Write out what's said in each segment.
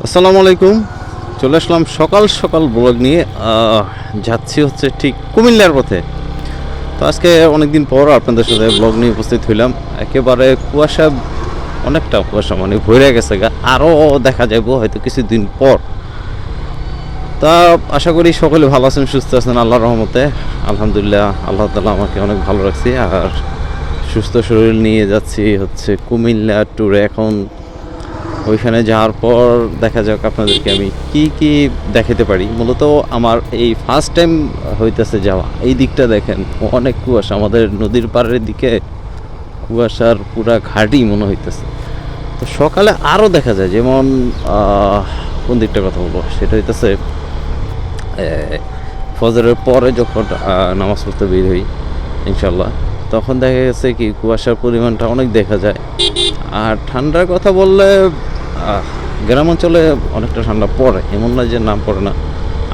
আসসালামু আলাইকুম। চলে আসলাম সকাল সকাল ব্লগ নিয়ে। যাচ্ছি হচ্ছে ঠিক কুমিল্লার পথে। তো আজকে অনেকদিন পর আপনাদের সাথে ব্লগ নিয়ে উপস্থিত হইলাম। একেবারে কুয়াশা, অনেকটা কুয়াশা, মানে ভরে গেছে গা, আরও দেখা যাবো হয়তো কিছুদিন পর। তা আশা করি সকলে ভালো আছেন, সুস্থ আছেন আল্লাহর রহমতে। আলহামদুলিল্লাহ, আল্লাহ তাআলা আমাকে অনেক ভালো রাখছি। আর সুস্থ শরীর নিয়ে যাচ্ছি হচ্ছে কুমিল্লা ট্যুরে। এখন ওইখানে যাওয়ার পর দেখা যাক আপনাদেরকে আমি কি কি দেখাতে পারি। মূলত আমার এই ফার্স্ট টাইম হইতেছে যাওয়া। এই দিকটা দেখেন, অনেক কুয়াশা, আমাদের নদীর পাড়ের দিকে কুয়াশার পুরা ঘাটি মনে হইতেছে। তো সকালে আরও দেখা যায়, যেমন কোন দিকটার কথা বলবো, সেটা হইতেছে ফজরের পরে যখন নামাজ পড়তে বের হই ইনশাল্লাহ, তখন দেখা গেছে কি কুয়াশার পরিমাণটা অনেক দেখা যায়। আর ঠান্ডার কথা বললে গ্রাম অঞ্চলে অনেকটা ঠান্ডা পড়ে, এমন না যে না পড়ে না।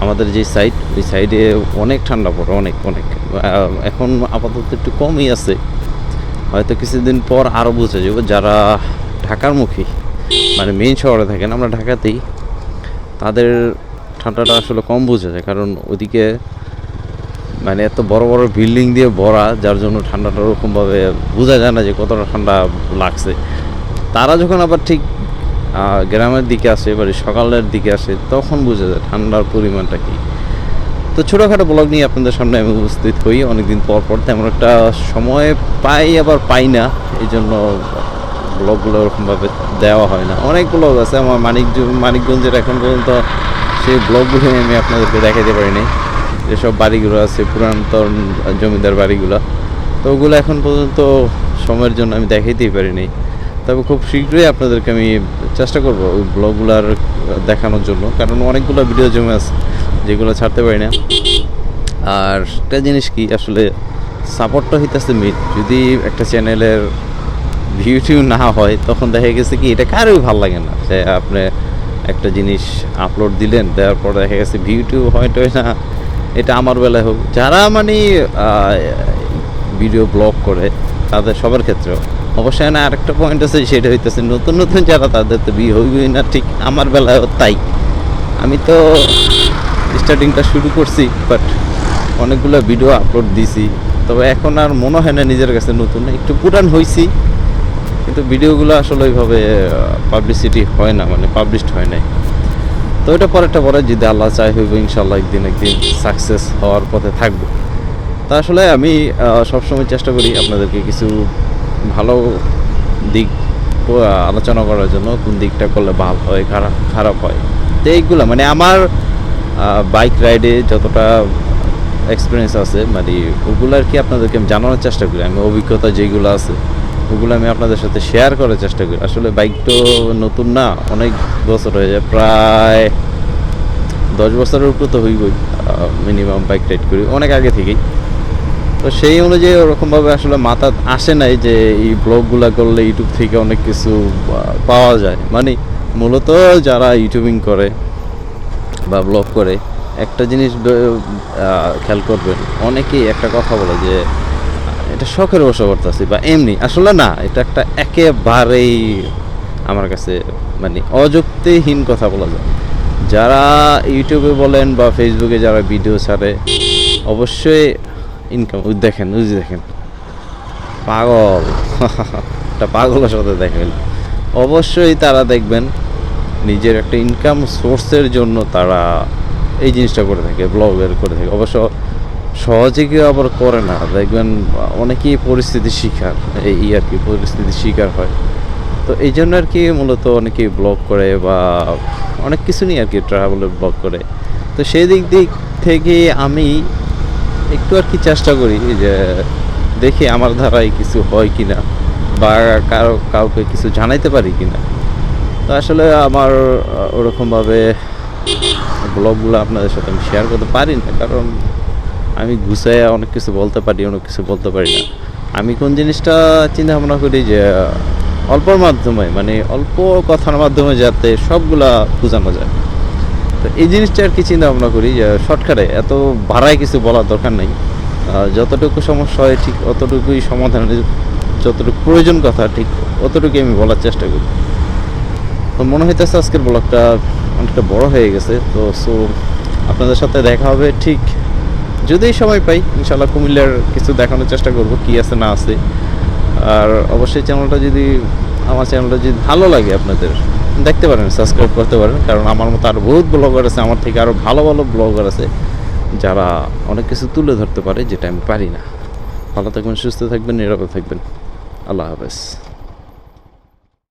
আমাদের যে সাইড, ওই সাইডে অনেক ঠান্ডা পড়ে, অনেক অনেক। এখন আপাতত একটু কমই আছে, হয়তো কিছুদিন পর আরও বুঝে যাবো। যারা ঢাকার মুখী, মানে মেইন শহরে থাকেন, আমরা ঢাকাতেই, তাদের ঠান্ডাটা আসলে কম বোঝা যায়, কারণ ওদিকে মানে এত বড় বড় বিল্ডিং দিয়ে ভরা, যার জন্য ঠান্ডাটা ওরকমভাবে বোঝা যায় না যে কতটা ঠান্ডা লাগছে। তারা যখন আবার ঠিক গ্রামের দিকে আসে, এবারে সকালের দিকে আসে, তখন বোঝা যায় ঠান্ডার পরিমাণটা কী। তো ছোটোখাটো ব্লগ নিয়ে আপনাদের সামনে আমি উপস্থিত হই অনেকদিন পর পর। তেমন একটা সময় পাই, আবার পাই না, এই জন্য ব্লগগুলো ওরকমভাবে দেওয়া হয় না। অনেক ব্লগ আছে আমার মানিকগঞ্জের, এখন পর্যন্ত সেই ব্লগগুলো আমি আপনাদেরকে দেখাতে পারিনি। যেসব বাড়িগুলো আছে, পুরাতন জমিদার বাড়িগুলো, তো ওগুলো এখন পর্যন্ত সময়ের জন্য আমি দেখাইতেই পারিনি। তবে খুব শীঘ্রই আপনাদেরকে আমি চেষ্টা করব ওই ব্লগগুলার দেখানোর জন্য, কারণ অনেকগুলো ভিডিও জমে আছে যেগুলো ছাড়তে পারি না। আর একটা জিনিস কি, আসলে সাপোর্টটা হইতেছে মেন। যদি একটা চ্যানেলের ভিউ না হয়, তখন দেখা গেছে কি এটা কারোই ভালো লাগে না, যে আপনি একটা জিনিস আপলোড দিলেন, দেওয়ার পর দেখা গেছে ভিউ হয়তো না। এটা আমার বেলায় হোক, যারা মানে ভিডিও ব্লগ করে, তাদের সবার ক্ষেত্রেও অবশ্যই না। আরেকটা পয়েন্ট আছে, সেটা হইতেছে নতুন নতুন যারা, তাদের তো বিয়ে হইবই না। ঠিক আমার বেলায় তাই। আমি তো স্টার্টিংটা শুরু করছি, বাট অনেকগুলো ভিডিও আপলোড দিছি, তবে এখন আর মনে হয় না নিজের কাছে নতুন, একটু পুরান হয়েছি, কিন্তু ভিডিওগুলো আসলে ওইভাবে পাবলিসিটি হয় না, মানে পাবলিশড হয় নাই। তো এটা পরেরটা পরে, যদি আল্লাহ চাই হইব ইনশাল্লাহ, একদিন সাকসেস হওয়ার পথে থাকবো। তা আসলে আমি সবসময় চেষ্টা করি আপনাদেরকে কিছু ভালো দিক আলোচনা করার জন্য, কোন দিকটা করলে ভালো হয়, খারাপ হয়। তো এইগুলো মানে আমার বাইক রাইডে যতটা এক্সপিরিয়েন্স আছে, মানে ওগুলো আর কি আপনাদেরকে আমি জানানোর চেষ্টা করি। আমি অভিজ্ঞতা যেগুলো আছে, ওগুলো আমি আপনাদের সাথে শেয়ার করার চেষ্টা করি। আসলে বাইক তো নতুন না, অনেক বছর হয়ে যায়, প্রায় 10 বছরের উপরে তো হইবই মিনিমাম বাইক রাইড করি, অনেক আগে থেকেই। তো সেই অনুযায়ী ওরকমভাবে আসলে মাথা আসে নাই যে এই ব্লগগুলো করলে ইউটিউব থেকে অনেক কিছু পাওয়া যায়। মানে মূলত যারা ইউটিউবিং করে বা ব্লগ করে, একটা জিনিস খেয়াল করবেন, অনেকেই একটা কথা বলে যে এটা শখের বশে করতেছি বা এমনি। আসলে না, এটা একটা একেবারেই আমার কাছে মানে অযুক্তিহীন কথা বলা যায়। যারা ইউটিউবে বলেন বা ফেসবুকে যারা ভিডিও ছাড়ে, অবশ্যই ইনকাম। দেখেন পাগল একটা পাগলের সাথে দেখা গেল, অবশ্যই তারা দেখবেন নিজের একটা ইনকাম সোর্সের জন্য তারা এই জিনিসটা করে থাকে, ব্লগের করে থাকে। অবশ্য সহজে কেউ আবার করে না, দেখবেন অনেকেই পরিস্থিতির শিকার, এই আর কি পরিস্থিতির শিকার হয়। তো এই জন্য আর কি মূলত অনেকেই ব্লগ করে বা অনেক কিছু নিয়ে আর কি ট্রাভেলের ব্লগ করে। তো সেই দিক থেকে আমি একটু আর কি চেষ্টা করি যে দেখি আমার ধারায় কিছু হয় কি না, বা কাউকে কিছু জানাইতে পারি কি না। তো আসলে আমার ওরকমভাবে ব্লগগুলো আপনাদের সাথে আমি শেয়ার করতে পারি না, কারণ আমি গুছায় অনেক কিছু বলতে পারি, অনেক কিছু বলতে পারি না। আমি কোন জিনিসটা চিন্তা ভাবনা করি যে অল্পর মাধ্যমে, মানে অল্প কথার মাধ্যমে যাতে সবগুলা বোঝানো যায়। তো এই জিনিসটা আর কি চিন্তা ভাবনা করি যে শর্টকাটে এত ভাড়ায় কিছু বলার দরকার নেই। যতটুকু সমস্যা হয় ঠিক অতটুকুই সমাধানের, যতটুকু প্রয়োজন কথা ঠিক অতটুকুই আমি বলার চেষ্টা করি। তো মনে হইতেছে আজকের ব্লগটা অনেকটা বড় হয়ে গেছে। তো সো আপনাদের সাথে দেখা হবে ঠিক যদি সময় পাই, ইনশাল্লাহ কুমিল্লার কিছু দেখানোর চেষ্টা করব কি আছে না আছে। আর অবশ্যই আমার চ্যানেলটা যদি ভালো লাগে আপনাদের, দেখতে পারেন, সাবস্ক্রাইব করতে পারেন, কারণ আমার মতো আরও বহুত ব্লগার আছে, আমার থেকে আরও ভালো ভালো ব্লগার আছে যারা অনেক কিছু তুলে ধরতে পারে যেটা আমি পারি না। ভালো থাকবেন, সুস্থ থাকবেন, নিরাপদ থাকবেন। আল্লাহ হাফেজ।